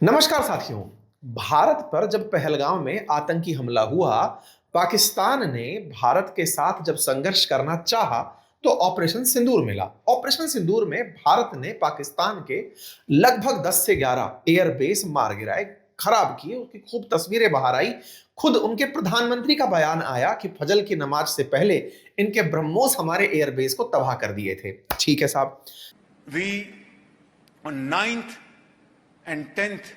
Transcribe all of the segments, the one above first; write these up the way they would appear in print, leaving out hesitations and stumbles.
नमस्कार साथियों। भारत पर जब पहलगाम में आतंकी हमला हुआ, पाकिस्तान ने भारत के साथ जब संघर्ष करना चाहा, तो ऑपरेशन सिंदूर मिला। ऑपरेशन सिंदूर में भारत ने पाकिस्तान के लगभग 10 से 11 एयरबेस मार गिराए, खराब किए। उसकी खूब तस्वीरें बाहर आई। खुद उनके प्रधानमंत्री का बयान आया कि फजल की नमाज से पहले इनके ब्रह्मोस हमारे एयरबेस को तबाह कर दिए थे। ठीक है साहब। We on 9th and 10th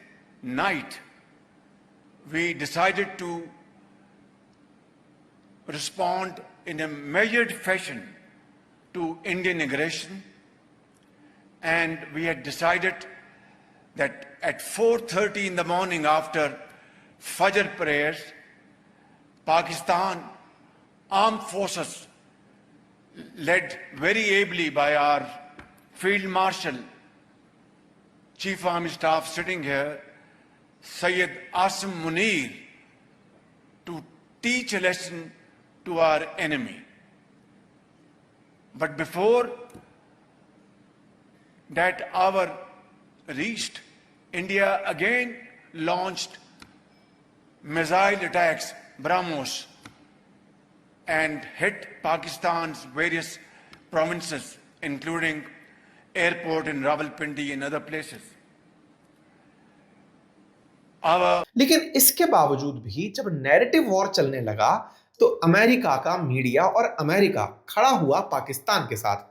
night we decided to respond in a measured fashion to Indian aggression, and we had decided that at 4:30 in the morning after Fajr prayers, Pakistan armed forces led very ably by our Field Marshal, Chief Army Staff sitting here, Syed Asim Munir, to teach a lesson to our enemy. But before that hour reached, India again launched missile attacks, BrahMos, and hit Pakistan's various provinces, including airport in Rawalpindi and other places. लेकिन इसके बावजूद भी जब narrative war चलने लगा, तो America का media और अमेरिका खड़ा हुआ पाकिस्तान के साथ।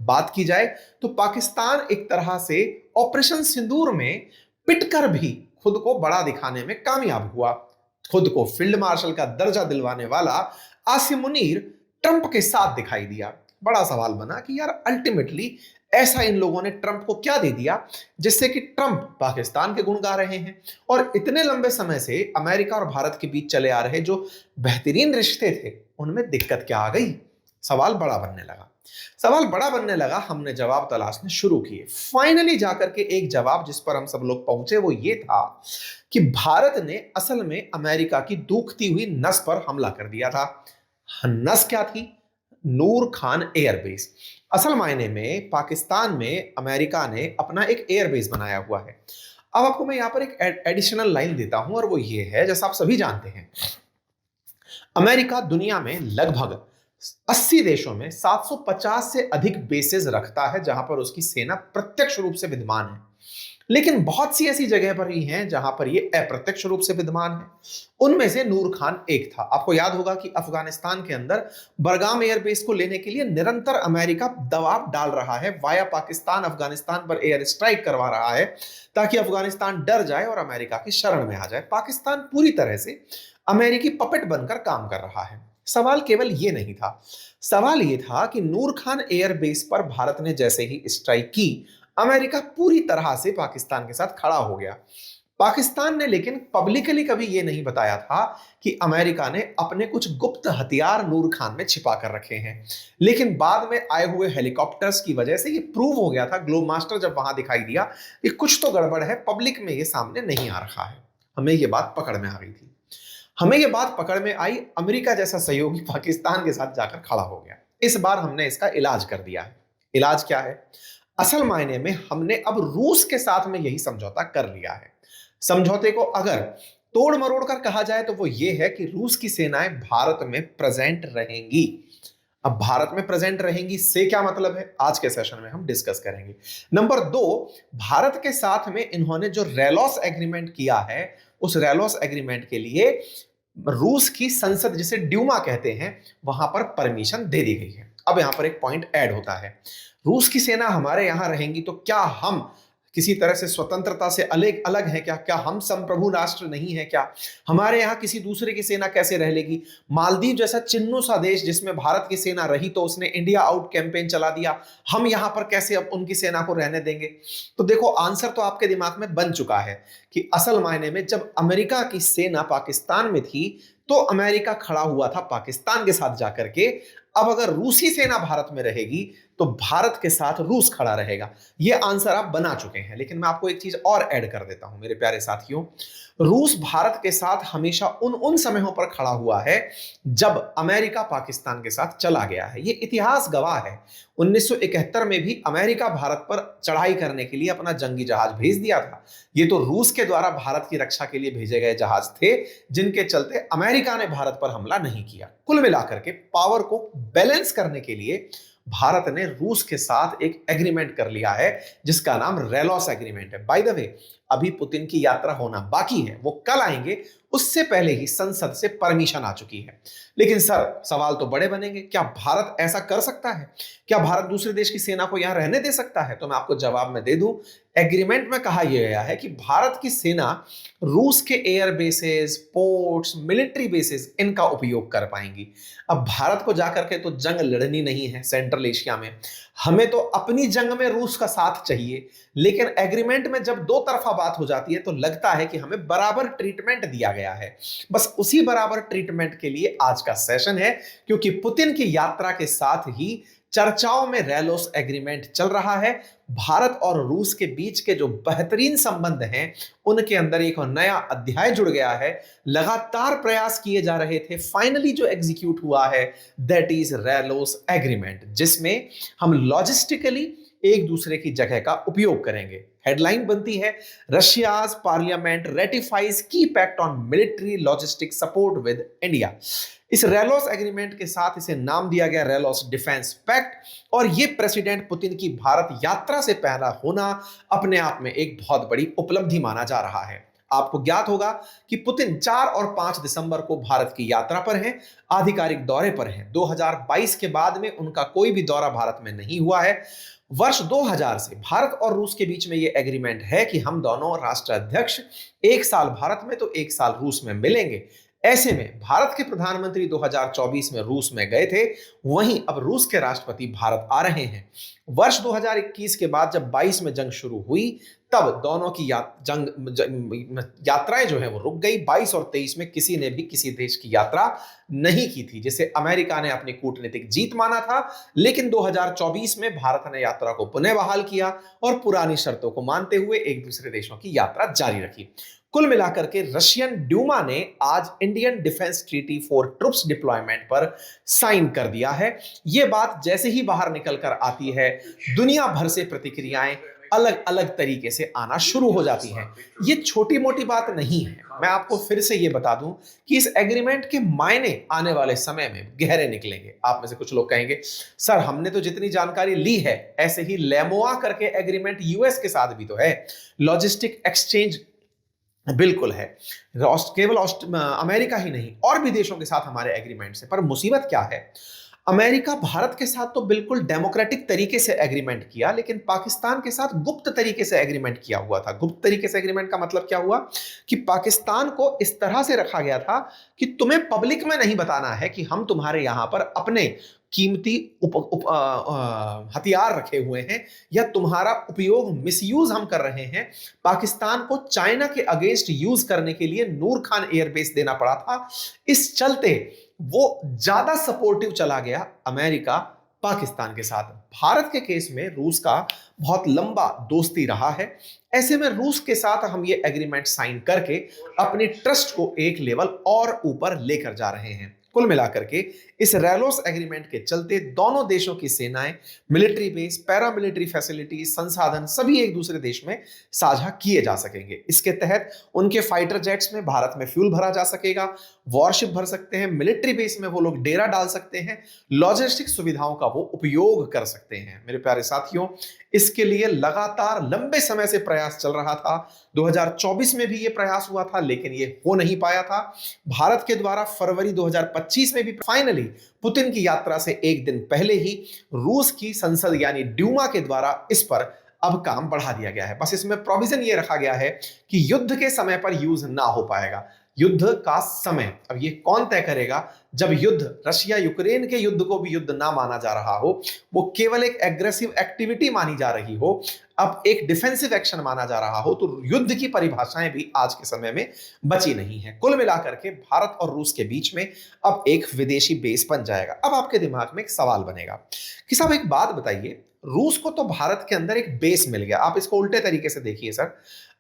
बात की जाए तो पाकिस्तान एक तरह से ऑपरेशन सिंदूर में पिटकर भी खुद को बड़ा दिखाने में कामयाब हुआ। खुद को फील्ड मार्शल का दर्जा दिलवाने वाला आसिम मुनीर ट्रंप के साथ दिखाई दिया। बड़ा सवाल बना कि यार अल्टीमेटली ऐसा इन लोगों ने ट्रंप को क्या दे दिया जिससे कि ट्रंप पाकिस्तान के गुण गा रहे हैं, और इतने लंबे समय से अमेरिका और भारत के बीच चले आ रहे जो बेहतरीन रिश्ते थे उनमें दिक्कत क्या आ गई। सवाल बड़ा बनने लगा। हमने जवाब तलाशने शुरू किए। फाइनली जाकर के एक जवाब जिस पर हम सब लोग पहुंचे वो ये था कि भारत ने असल में अमेरिका की दूखती हुई नस पर हमला कर दिया था। नस क्या थी? नूर खान एयरबेस। असल मायने में पाकिस्तान में अमेरिका ने अपना एक एयरबेस बनाया हुआ है। अब आपको मैं यहां पर एक एडिशनल लाइन देता हूं, और वो ये है, जैसा आप सभी जानते हैं, अमेरिका दुनिया में लगभग 80 देशों में 750 से अधिक बेसेस रखता है जहां पर उसकी सेना प्रत्यक्ष रूप से विद्यमान है। लेकिन बहुत सी ऐसी जगह पर ही हैं जहां पर ये अप्रत्यक्ष रूप से विद्यमान है। उनमें से नूर खान एक था। आपको याद होगा कि अफगानिस्तान के अंदर बरगाम एयरबेस को लेने के लिए निरंतर अमेरिका दबाव डाल रहा है, वाया पाकिस्तान अफगानिस्तान पर एयर स्ट्राइक करवा रहा है ताकि अफगानिस्तान डर जाए और अमेरिका की शरण में आ जाए। पाकिस्तान पूरी तरह से अमेरिकी पपेट बनकर काम कर रहा है। सवाल केवल ये नहीं था। सवाल ये था कि नूर खान एयरबेस पर भारत ने जैसे ही स्ट्राइक की, अमेरिका पूरी तरह से पाकिस्तान के साथ खड़ा हो गया। पाकिस्तान ने लेकिन पब्लिकली कभी यह नहीं बताया था कि अमेरिका ने अपने कुछ गुप्त हथियार नूर खान में छिपा कर रखे हैं। लेकिन बाद में आए हुए हेलीकॉप्टर्स की वजह से यह प्रूव हो गया था। ग्लोब मास्टर जब वहां दिखाई दिया कि कुछ तो गड़बड़ है, पब्लिक में यह सामने नहीं आ रखा है। हमें यह बात पकड़ में आ गई थी। हमें यह बात पकड़ में आई, अमेरिका जैसा सहयोगी पाकिस्तान के साथ जाकर खड़ा हो गया। इस बार हमने इसका इलाज कर दिया है। इलाज क्या है? असल मायने में हमने अब रूस के साथ में यही समझौता कर लिया है। समझौते को अगर तोड़ मरोड़ कर कहा जाए तो वो ये है कि रूस की सेनाएं भारत में प्रेजेंट रहेंगी। अब भारत में प्रेजेंट रहेंगी से क्या मतलब है, आज के सेशन में हम डिस्कस करेंगे। नंबर 2, भारत के साथ में इन्होंने जो रेलॉस एग्रीमेंट किया है, उस रेलॉस एग्रीमेंट के लिए रूस की संसद, जिसे ड्यूमा कहते हैं, वहां पर परमिशन दे दी गई है। अब यहां पर एक पॉइंट ऐड होता है। रूस की सेना हमारे यहां रहेंगी तो क्या हम किसी तरह से स्वतंत्रता से अलग अलग हैं क्या? क्या हम संप्रभु राष्ट्र नहीं है क्या? हमारे यहां किसी दूसरे की सेना कैसे रह लेगी? मालदीव जैसा चिन्नू सा देश जिसमें भारत की सेना रही तो उसने इंडिया आउट कैंपेन चला दिया, हम यहां पर कैसे अब उनकी सेना को रहने देंगे? तो देखो, आंसर तो आपके दिमाग में बन चुका है कि असल मायने में जब अमेरिका की सेना पाकिस्तान में थी तो अमेरिका खड़ा हुआ था पाकिस्तान के साथ जाकर के। अब अगर रूसी सेना भारत में रहेगी तो भारत के साथ रूस खड़ा रहेगा। यह आंसर आप बना चुके हैं। लेकिन मैं आपको एक चीज और ऐड कर देता हूं मेरे प्यारे साथियों। रूस भारत के साथ हमेशा उन समयों पर खड़ा हुआ है जब अमेरिका पाकिस्तान के साथ चला गया है। यह इतिहास गवाह है। 1971 में भी अमेरिका भारत पर चढ़ाई करने के लिए अपना जंगी जहाज भेज दिया था। ये तो रूस के द्वारा भारत की रक्षा के लिए भेजे गए जहाज थे, जिनके चलते अमेरिका ने भारत पर हमला नहीं किया। कुल मिलाकर के पावर को बैलेंस करने के लिए भारत ने रूस के साथ एक एग्रीमेंट कर लिया है, जिसका नाम रेलॉस एग्रीमेंट है। बाय द वे, अभी पुतिन की यात्रा होना बाकी है, वो कल आएंगे, उससे पहले ही संसद से परमिशन आ चुकी है। लेकिन सर, सवाल तो बड़े बनेंगे, क्या भारत ऐसा कर सकता है? क्या भारत दूसरे देश की सेना को यहां रहने दे सकता है? तो मैं आपको जवाब में दे दूं, एग्रीमेंट में कहा यह गया है कि भारत की सेना रूस के air bases, ports, military bases, इनका उपयोग कर पाएंगी। अब भारत को जाकर के तो जंग लड़नी नहीं है सेंट्रल एशिया में, हमें तो अपनी जंग में रूस का साथ चाहिए। लेकिन एग्रीमेंट में जब दो तरफा बात हो जाती है तो लगता है कि हमें बराबर ट्रीटमेंट दिया गया है। बस उसी बराबर ट्रीटमेंट के लिए आज का सेशन है, क्योंकि पुतिन की यात्रा के साथ ही चर्चाओं में रेलोस एग्रीमेंट चल रहा है। भारत और रूस के बीच के जो बेहतरीन संबंध हैं, उनके अंदर एक नया अध्याय जुड़ गया है। लगातार प्रयास किए जा रहे थे, फाइनली जो एग्जीक्यूट हुआ है, दैट इज रेलोस एग्रीमेंट, जिसमें हम लॉजिस्टिकली एक दूसरे की जगह का उपयोग करेंगे। हेडलाइन बनती है, Russia's parliament ratifies key pact on military logistic support with India. इस रेलोस एग्रीमेंट के साथ इसे नाम दिया गया रेलोस डिफेंस पैक्ट, और यह प्रेसिडेंट पुतिन की भारत यात्रा से पहला होना अपने आप में एक बहुत बड़ी उपलब्धि माना जा रहा है। आपको ज्ञात होगा कि पुतिन 4 और 5 दिसंबर को भारत की यात्रा पर हैं, आधिकारिक दौरे पर हैं। 2022 के बाद में उनका कोई भी दौरा भारत में नहीं हुआ है। वर्ष 2000 से भारत और रूस के बीच में यह एग्रीमेंट है कि हम दोनों राष्ट्राध्यक्ष एक साल भारत में तो एक साल रूस में मिलेंगे। ऐसे में भारत के प्रधानमंत्री 2024 में रूस में गए थे, वहीं अब रूस के राष्ट्रपति भारत आ रहे हैं। वर्ष 2021 के बाद जब 22 में जंग शुरू हुई, तब दोनों की यात्राएं जो है वो रुक गई। 22 और 23 में किसी ने भी किसी देश की यात्रा नहीं की थी, जिसे अमेरिका ने अपनी कूटनीतिक जीत माना था। लेकिन 2024 में भारत ने यात्रा को पुनः बहाल किया और पुरानी शर्तों को मानते हुए एक दूसरे देशों की यात्रा जारी रखी। कुल मिलाकर के रशियन ड्यूमा ने आज Indian defence treaty for troops deployment पर साइन कर दिया है। यह बात जैसे ही बाहर निकल कर आती है, दुनिया भर से प्रतिक्रियाएं अलग अलग तरीके से आना शुरू हो जाती हैं। ये छोटी मोटी बात नहीं है। मैं आपको फिर से ये बता दूं कि इस एग्रीमेंट के मायने आने वाले समय में गहरे निकलेंगे। आप में से कुछ लोग कहेंगे, सर हमने तो जितनी जानकारी ली है, ऐसे ही लेमोआ करके एग्रीमेंट यूएस के साथ भी तो है, लॉजिस्टिक एक्सचेंज बिल्कुल है। केवल अमेरिका ही नहीं, और भी देशों के साथ हमारे एग्रीमेंट्स है। पर मुसीबत क्या है, अमेरिका भारत के साथ तो बिल्कुल डेमोक्रेटिक तरीके से एग्रीमेंट किया, लेकिन पाकिस्तान के साथ गुप्त तरीके से एग्रीमेंट किया हुआ था। गुप्त तरीके से एग्रीमेंट का मतलब क्या हुआ कि पाकिस्तान को इस तरह से रखा गया था कि तुम्हें पब्लिक में नहीं बताना है कि हम तुम्हारे यहां पर अपने कीमती हथियार रखे हुए हैं या तुम्हारा उपयोग मिसयूज हम कर रहे हैं। पाकिस्तान को चाइना के अगेंस्ट यूज करने के लिए नूर खान एयरबेस देना पड़ा था। इस चलते वो ज्यादा सपोर्टिव चला गया अमेरिका पाकिस्तान के साथ। भारत के केस में रूस का बहुत लंबा दोस्ती रहा है। ऐसे में रूस के साथ हम ये एग्रीमेंट साइन करके अपनी ट्रस्ट को एक लेवल और ऊपर लेकर जा रहे हैं। कुल मिलाकर के इस रेलोस एग्रीमेंट के चलते दोनों देशों की सेनाएं, मिलिट्री बेस, पैरामिलिट्री फैसिलिटीज, संसाधन सभी एक दूसरे देश में साझा किए जा सकेंगे। इसके तहत उनके फाइटर जेट्स में भारत में फ्यूल भरा जा सकेगा, वॉरशिप भर सकते हैं, मिलिट्री बेस में वो लोग डेरा डाल सकते हैं, लॉजिस्टिक सुविधाओं का वो उपयोग कर सकते हैं। मेरे प्यारे साथियों, इसके लिए लगातार लंबे समय से प्रयास चल रहा था। 2024 में भी ये प्रयास हुआ था, लेकिन ये हो नहीं पाया था। भारत के द्वारा फरवरी 2025 में भी फाइनली पुतिन की यात्रा से एक दिन पहले ही रूस की संसद यानी ड्यूमा के द्वारा इस पर अब काम बढ़ा दिया गया है। बस इसमें प्रोविजन ये रखा गया है कि युद्ध के समय पर यूज ना हो पाएगा। युद्ध का समय अब ये कौन तय करेगा? जब युद्ध, रशिया यूक्रेन के युद्ध को भी युद्ध ना माना जा रहा हो, वो केवल एक एग्रेसिव एक्टिविटी मानी जा रही हो, अब एक डिफेंसिव एक्शन माना जा रहा हो, तो युद्ध की परिभाषाएं भी आज के समय में बची नहीं है। कुल मिलाकर के भारत और रूस के बीच में अब एक विदेशी बेस बन जाएगा। अब आपके दिमाग में एक सवाल बनेगा कि साहब एक बात बताइए, रूस को तो भारत के अंदर एक बेस मिल गया। आप इसको उल्टे तरीके से देखिए सर,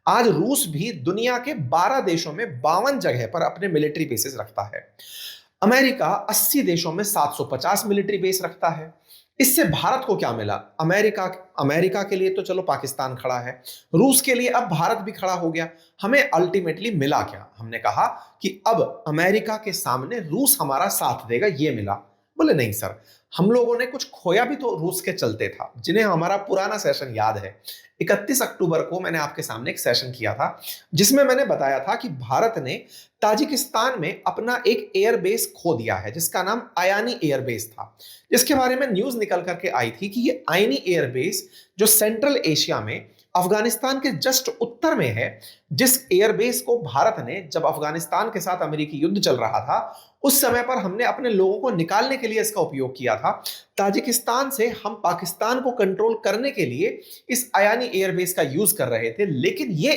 आज रूस भी दुनिया के 12 देशों में 52 जगह पर अपने मिलिट्री बेसेस रखता है। अमेरिका 80 देशों में 750 मिलिट्री बेस रखता है। इससे भारत को क्या मिला? अमेरिका अमेरिका के लिए तो चलो पाकिस्तान खड़ा है, रूस के लिए अब भारत भी खड़ा हो गया। हमें अल्टीमेटली मिला क्या? हमने कहा कि अब अमेरिका के सामने रूस हमारा साथ देगा, ये मिला। बोले नहीं सर, हम लोगों ने कुछ खोया भी तो रूस के चलते था। जिन्हें हमारा पुराना सेशन याद है, 31 अक्टूबर को मैंने आपके सामने एक सेशन किया था जिसमें मैंने बताया था कि भारत ने ताजिकिस्तान में अपना एक एयरबेस खो दिया है जिसका नाम आयानी एयरबेस था, जिसके बारे में न्यूज निकल करके आई थी कि ये आयनी एयरबेस जो सेंट्रल एशिया में अफगानिस्तान के जस्ट उत्तर में है, जिस एयरबेस को भारत ने जब अफगानिस्तान के साथ अमेरिकी युद्ध चल रहा था उस समय पर हमने अपने लोगों को निकालने के लिए इसका उपयोग किया था। ताजिकिस्तान से हम पाकिस्तान को कंट्रोल करने के लिए इस आयानी एयरबेस का यूज कर रहे थे, लेकिन ये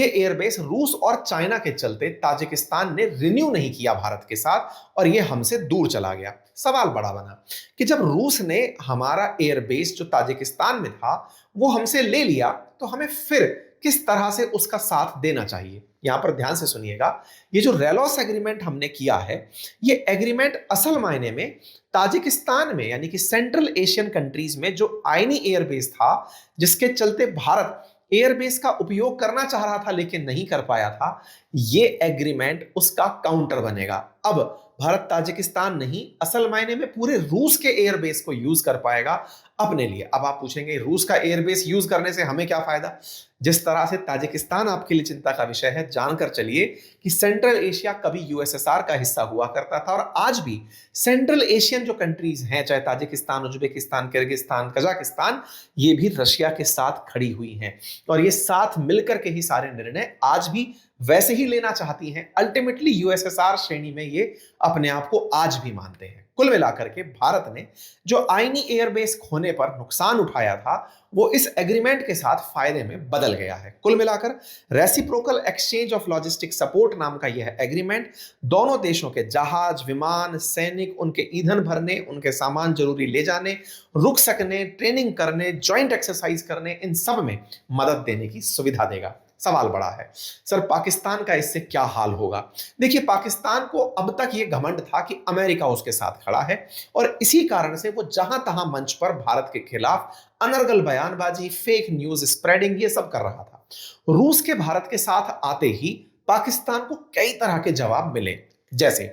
एयरबेस रूस और चाइना के चलते ताजिकिस्तान ने रिन्यू नहीं किया भारत के साथ और ये हमसे दूर चला गया। सवाल बड़ा बना कि जब रूस ने हमारा एयरबेस जो ताजिकिस्तान में था वो हमसे ले लिया तो हमें फिर किस तरह से उसका साथ देना चाहिए। यहां पर ध्यान से सुनिएगा, ये जो रेलॉस एग्रीमेंट हमने किया है, ये एग्रीमेंट असल मायने में ताजिकिस्तान में यानी कि सेंट्रल एशियन कंट्रीज में जो आयनी एयरबेस था जिसके चलते भारत एयरबेस का उपयोग करना चाह रहा था लेकिन नहीं कर पाया था, ये एग्रीमेंट उसका काउंटर बनेगा। अब भारत ताजिकिस्तान नहीं, असल मायने में पूरे रूस के एयरबेस को यूज कर पाएगा अपने लिए। अब आप पूछेंगे रूस का एयरबेस यूज करने से हमें क्या फायदा? जिस तरह से ताजिकिस्तान आपके लिए चिंता का विषय है, जानकर चलिए कि सेंट्रल एशिया कभी यूएसएसआर का हिस्सा हुआ करता था और आज भी सेंट्रल एशियन जो कंट्रीज हैं, चाहे ताजिकिस्तान, उज्बेकिस्तान, किर्गिस्तान, कजाकिस्तान, ये भी रशिया के साथ खड़ी हुई हैं और ये साथ मिलकर के ही सारे निर्णय आज भी वैसे ही लेना चाहती हैं। अल्टीमेटली यूएसएसआर श्रेणी में ये अपने आप को आज भी मानते हैं। कुल मिलाकर के भारत ने जो आईनी एयरबेस खोने पर नुकसान उठाया था वो इस एग्रीमेंट के साथ फायदे में बदल गया है। कुल मिलाकर reciprocal exchange of logistic support नाम का यह एग्रीमेंट दोनों देशों के जहाज, विमान, सैनिक, उनके ईंधन भरने, उनके सामान जरूरी ले जाने, रुक सकने, ट्रेनिंग करने, ज्वाइंट एक्सरसाइज करने, इन सब में मदद देने की सुविधा देगा। सवाल बड़ा है, सर पाकिस्तान का इससे क्या हाल होगा? देखिए, पाकिस्तान को अब तक ये घमंड था कि अमेरिका उसके साथ खड़ा है और इसी कारण से वो जहां तहां मंच पर भारत के खिलाफ अनर्गल बयानबाजी, फेक न्यूज स्प्रेडिंग, ये सब कर रहा था। रूस के भारत के साथ आते ही पाकिस्तान को कई तरह के जवाब मिले। जैसे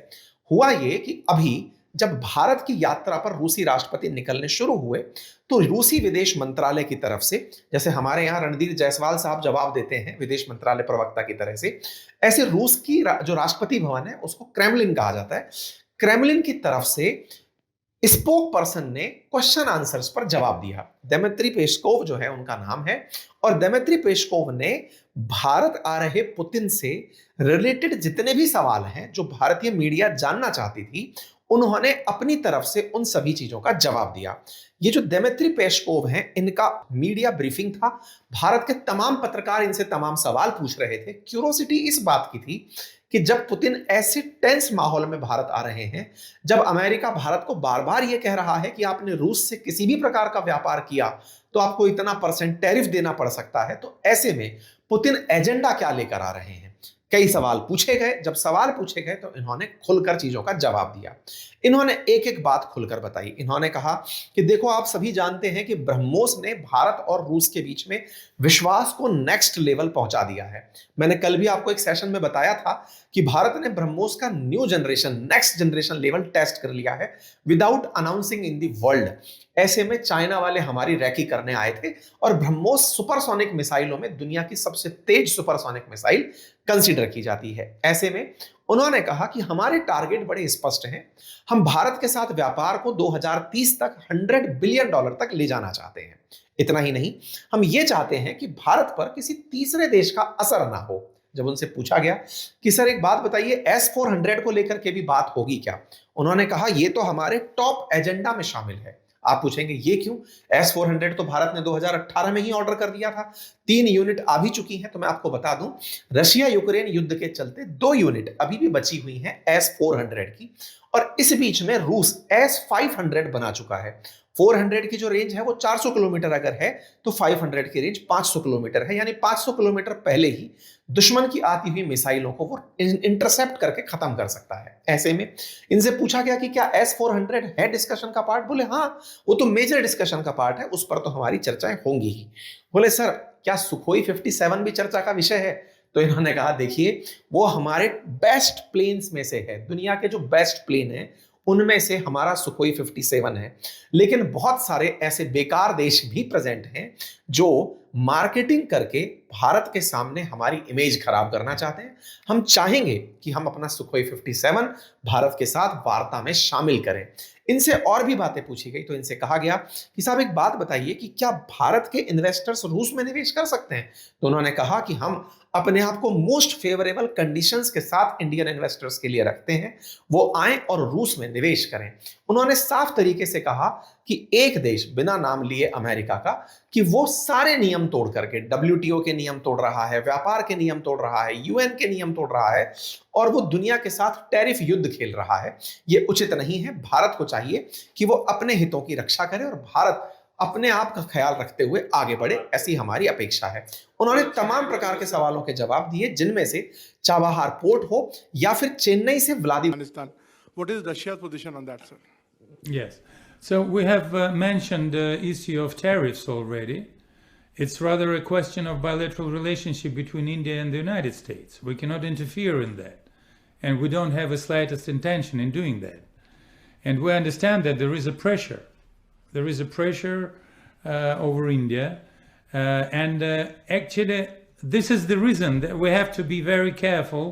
हुआ ये कि अभी जब भारत की यात्रा पर रूसी राष्ट्रपति निकलने शुरू हुए तो रूसी विदेश मंत्रालय की तरफ से, जैसे हमारे यहां रणधीर जायसवाल साहब जवाब देते हैं विदेश मंत्रालय प्रवक्ता की तरह से, ऐसे रूस की जो राष्ट्रपति भवन है उसको क्रेमलिन कहा जाता है। क्रेमलिन की तरफ से स्पोक पर्सन ने क्वेश्चन आंसर्स पर जवाब दिया। दिमित्री पेस्कोव जो है उनका नाम है, और दिमित्री पेस्कोव ने भारत आ रहे पुतिन से रिलेटेड जितने भी सवाल हैं जो भारतीय मीडिया जानना चाहती थी, उन्होंने अपनी तरफ से उन सभी चीजों का जवाब दिया। ये जो दिमित्री पेस्कोव हैं, इनका मीडिया ब्रीफिंग था, भारत के तमाम पत्रकार इनसे तमाम सवाल पूछ रहे थे। क्यूरोसिटी इस बात की थी कि जब पुतिन ऐसे टेंस माहौल में भारत आ रहे हैं, जब अमेरिका भारत को बार बार यह कह रहा है कि आपने रूस से किसी भी प्रकार का व्यापार किया तो आपको इतना % टैरिफ देना पड़ सकता है, तो ऐसे में पुतिन एजेंडा क्या लेकर आ रहे हैं? कई सवाल पूछे गए। जब सवाल पूछे गए तो इन्होंने खुलकर चीजों का जवाब दिया। इन्होंने एक एक बात खुलकर बताई। इन्होंने कहा कि देखो, आप सभी जानते हैं कि ब्रह्मोस ने भारत और रूस के बीच में विश्वास को नेक्स्ट लेवल पहुंचा दिया है। मैंने कल भी आपको एक सेशन में बताया था कि भारत ने ब्रह्मोस का new generation, next generation level test कर लिया है without announcing in the world. ऐसे में चाइना वाले हमारी रैकी करने आए थे और ब्रह्मोस सुपरसोनिक मिसाइलों में दुनिया की सबसे तेज सुपरसोनिक मिसाइल कंसीडर की जाती है। ऐसे में उन्होंने कहा कि हमारे टारगेट बड़े स्पष्ट हैं। हम भारत के साथ व्यापार को 2030 तक $100 बिलियन तक ले जाना चाहते हैं। इतना ही नहीं, हम ये चाहते हैं कि भारत पर किसी तीसरे देश का असर ना हो। जब उनसे पूछा गया कि सर एक बात बताइए, S-400 को लेकर के भी बात होगी क्या, उन्होंने कहा ये तो हमारे टॉप एजेंडा में शामिल है। आप पूछेंगे ये क्यों? S-400 तो भारत ने 2018 में ही ऑर्डर कर दिया था, 3 यूनिट आ भी चुकी हैं। तो मैं आपको बता दूं, रशिया यूक्रेन युद्ध के चलते 2 यूनिट अभी भी बची हुई हैं S-400 की, और इस बीच में रूस S-500 बना चुका है। 400 की जो रेंज है वो 400 किलोमीटर अगर है तो 500 की रेंज 500 किलोमीटर है, यानी 500 किलोमीटर पहले ही दुश्मन की आती हुई मिसाइलों को वो इंटरसेप्ट करके खत्म कर सकता है। ऐसे में इनसे पूछा गया कि क्या S-400 है डिस्कशन का पार्ट? बोले हाँ, वो तो मेजर डिस्कशन का पार्ट है, उस पर तो हमारी चर्चाएं होंगी ही। बोले सर, क्या सुखोई 57 भी चर्चा का विषय है? तो इन्होंने कहा देखिए, वो हमारे बेस्ट प्लेन्स में से है, दुनिया के जो बेस्ट प्लेन है उनमें से हमारा सुखोई 57 है। लेकिन बहुत सारे ऐसे बेकार देश भी प्रेजेंट हैं जो मार्केटिंग करके भारत के सामने हमारी इमेज खराब करना चाहते हैं। हम चाहेंगे कि हम अपना सुखोई 57 भारत के साथ वार्ता में शामिल करें। इनसे और भी बातें पूछी गई तो इनसे कहा गया कि साहब एक बात बताइए कि क्या भारत के इन्वेस्टर्स रूस में निवेश कर सकते हैं? तो उन्होंने कहा कि हम अपने आप को मोस्ट फेवरेबल कंडीशंस के साथ इंडियन इन्वेस्टर्स के लिए रखते हैं, वो आए और रूस में निवेश करें। उन्होंने साफ तरीके से कहा कि एक देश, बिना नाम लिए अमेरिका का, कि वो सारे नियम तोड़ करके WTO के नियम तोड़ रहा है, व्यापार के नियम तोड़ रहा है, UN के नियम तोड़ रहा है और वो दुनिया के साथ टैरिफ युद्ध खेल रहा है। ये उचित नहीं है। भारत को चाहिए कि वो अपने हितों की रक्षा करे और भारत अपने आप का ख्याल रखते हुए आगे बढ़े, ऐसी हमारी अपेक्षा है। उन्होंने तमाम प्रकार के सवालों के जवाब दिए, जिनमें से चाबहार पोर्ट हो या फिर चेन्नई से Vladimir. What is Russia's position on that, sir? Yes. So we have mentioned the issue of tariffs already. It's rather a question of bilateral relationship between India and the United States. We cannot interfere in that. And we don't have the slightest intention in doing that. And we understand that there is a pressure. There is a pressure over India. Actually, this is the reason that we have to be very careful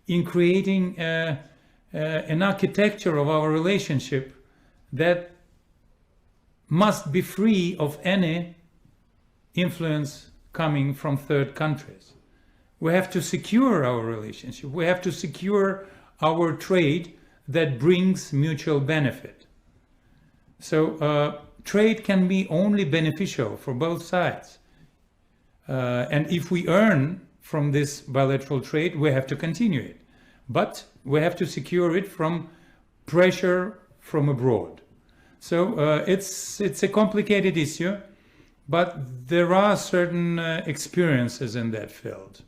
in creating an architecture of our relationship that must be free of any influence coming from third countries. We have to secure our relationship. We have to secure our trade that brings mutual benefit. So trade can be only beneficial for both sides. And if we earn from this bilateral trade, we have to continue it. But we have to secure it from pressure from abroad. So it's a complicated issue, but there are certain experiences in that field.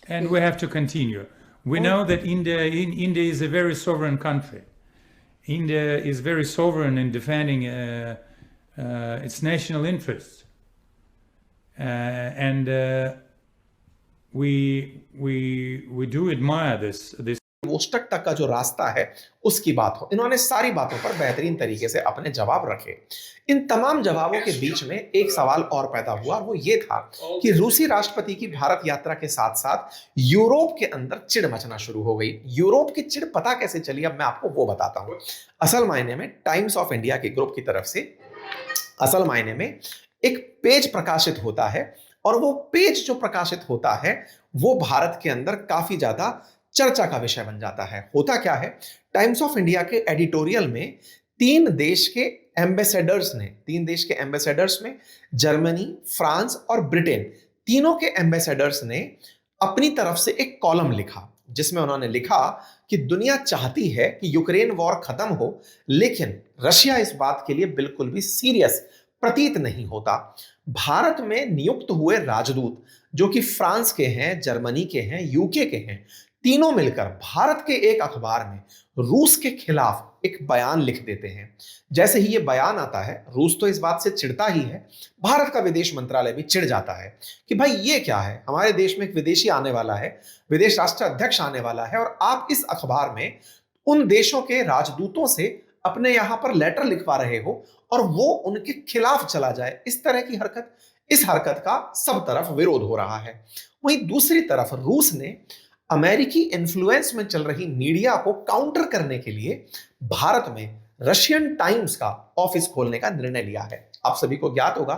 And we have to continue. We know that India is a very sovereign country. India is very sovereign in defending its national interests. We do admire this. वोस्टक तक का जो रास्ता है उसकी बात हो। इन्होंने सारी बातों पर बेहतरीन तरीके से अपने जवाब रखे। इन तमाम जवाबों के बीच में एक सवाल और पैदा हुआ और वो ये था कि रूसी राष्ट्रपति की भारत यात्रा के साथ साथ यूरोप के अंदर चिढ़ मचना शुरू हो गई। यूरोप की चिढ़ पता कैसे चली, अब मैं आपको वो बताता हूं। असल मायने में टाइम्स ऑफ इंडिया के ग्रुप की तरफ से असल मायने में एक पेज प्रकाशित होता है और वो पेज जो प्रकाशित होता है वो भारत के अंदर काफी ज्यादा चर्चा का विषय बन जाता है। होता क्या है, टाइम्स ऑफ इंडिया के एडिटोरियल में तीन देश के एम्बेसडर्स में जर्मनी, फ्रांस और ब्रिटेन, तीनों के एम्बेसडर्स ने अपनी तरफ से एक कॉलम लिखा जिसमें उन्होंने लिखा कि दुनिया चाहती है कि यूक्रेन वॉर खत्म हो, लेकिन रशिया इस बात के लिए बिल्कुल भी सीरियस प्रतीत नहीं होता। भारत में नियुक्त हुए राजदूत जो कि फ्रांस के हैं, जर्मनी के हैं, यूके के हैं, तीनों मिलकर भारत के एक अखबार में रूस के खिलाफ एक बयान लिख देते हैं। जैसे ही ये बयान आता है, रूस तो इस बात से चिढ़ता ही है, भारत का विदेश मंत्रालय भी चिढ़ जाता है कि भाई ये क्या है, हमारे देश में एक विदेशी आने वाला है, विदेश राष्ट्र अध्यक्ष आने वाला है और आप इस अखबार में उन देशों के राजदूतों से अपने यहां पर लेटर लिखवा रहे हो और वो उनके खिलाफ चला जाए। इस तरह की इस हरकत का सब तरफ विरोध हो रहा है। वहीं दूसरी तरफ रूस ने अमेरिकी इन्फ्लुएंस में चल रही मीडिया को काउंटर करने के लिए भारत में रशियन टाइम्स का ऑफिस खोलने का निर्णय लिया है। आप सभी को ज्ञात होगा,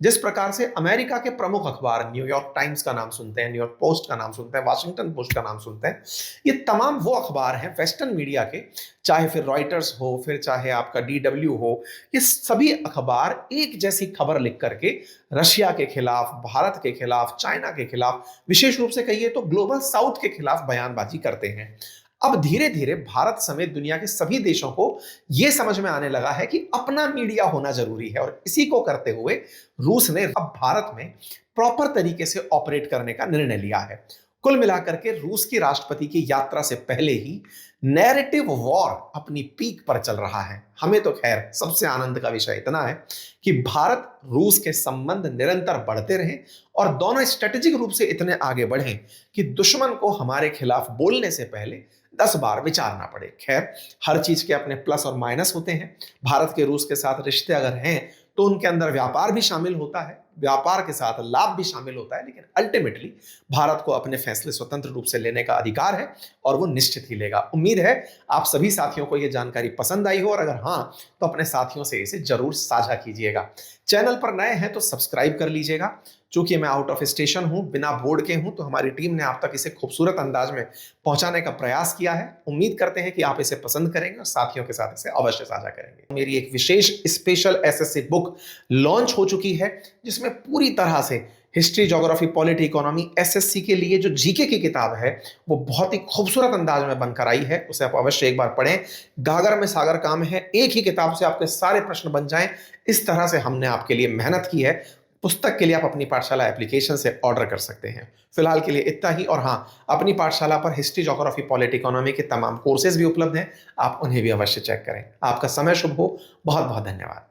जिस प्रकार से अमेरिका के प्रमुख अखबार न्यूयॉर्क टाइम्स का नाम सुनते हैं, न्यूयॉर्क पोस्ट का नाम सुनते हैं, वाशिंगटन पोस्ट का नाम सुनते हैं, ये तमाम वो अखबार हैं वेस्टर्न मीडिया के, चाहे फिर रॉयटर्स हो, फिर चाहे आपका DW हो, ये सभी अखबार एक जैसी खबर लिख करके रशिया के खिलाफ, भारत के खिलाफ, चाइना के खिलाफ, विशेष रूप से कहिए तो ग्लोबल साउथ के खिलाफ बयानबाजी करते हैं। अब धीरे धीरे भारत समेत दुनिया के सभी देशों को यह समझ में आने लगा है कि अपना मीडिया होना जरूरी है, और इसी को करते हुए रूस ने अब भारत में प्रॉपर तरीके से ऑपरेट करने का निर्णय लिया है। कुल मिलाकर के रूस की राष्ट्रपति की यात्रा से पहले ही नैरेटिव वॉर अपनी पीक पर चल रहा है। हमें तो खैर सबसे आनंद का विषय इतना है कि भारत रूस के संबंध निरंतर बढ़ते रहें और दोनों स्ट्रेटेजिक रूप से इतने आगे बढ़ें कि दुश्मन को हमारे खिलाफ बोलने से पहले 10 बार विचारना पड़े। खैर, हर चीज के अपने प्लस और माइनस होते हैं। भारत के रूस के साथ रिश्ते अगर हैं तो उनके अंदर व्यापार भी शामिल होता है, व्यापार के साथ लाभ भी शामिल होता है, लेकिन अल्टीमेटली भारत को अपने फैसले स्वतंत्र रूप से लेने का अधिकार है और वो निश्चित ही लेगा। उम्मीद है आप सभी साथियों को यह जानकारी पसंद आई हो, और अगर हाँ तो अपने साथियों से इसे जरूर साझा कीजिएगा। चैनल पर नए हैं तो सब्सक्राइब कर लीजिएगा। चूंकि मैं आउट ऑफ स्टेशन हूं, बिना बोर्ड के हूं, तो हमारी टीम ने आप तक इसे खूबसूरत अंदाज में पहुंचाने का प्रयास किया है। उम्मीद करते हैं कि आप इसे पसंद करेंगे और साथियों के साथ इसे अवश्य साझा करेंगे। मेरी एक विशेष स्पेशल एसएससी बुक लॉन्च हो चुकी है, जिसमें पूरी तरह से history, geography, polity, economy, SSC के लिए जो जीके की किताब है वो बहुत ही खूबसूरत अंदाज में बनकर आई है। उसे आप अवश्य एक बार पढ़ें। गागर में सागर काम है, एक ही किताब से आपके सारे प्रश्न बन जाएं, इस तरह से हमने आपके लिए मेहनत की है। पुस्तक के लिए आप अपनी पाठशाला एप्लीकेशन से ऑर्डर कर सकते हैं। फिलहाल के लिए इतना ही, और हाँ, अपनी पाठशाला पर हिस्ट्री, ज्योग्राफी, पॉलिटी, इकोनॉमी के तमाम कोर्सेज भी उपलब्ध हैं, आप उन्हें भी अवश्य चेक करें। आपका समय शुभ हो। बहुत बहुत धन्यवाद।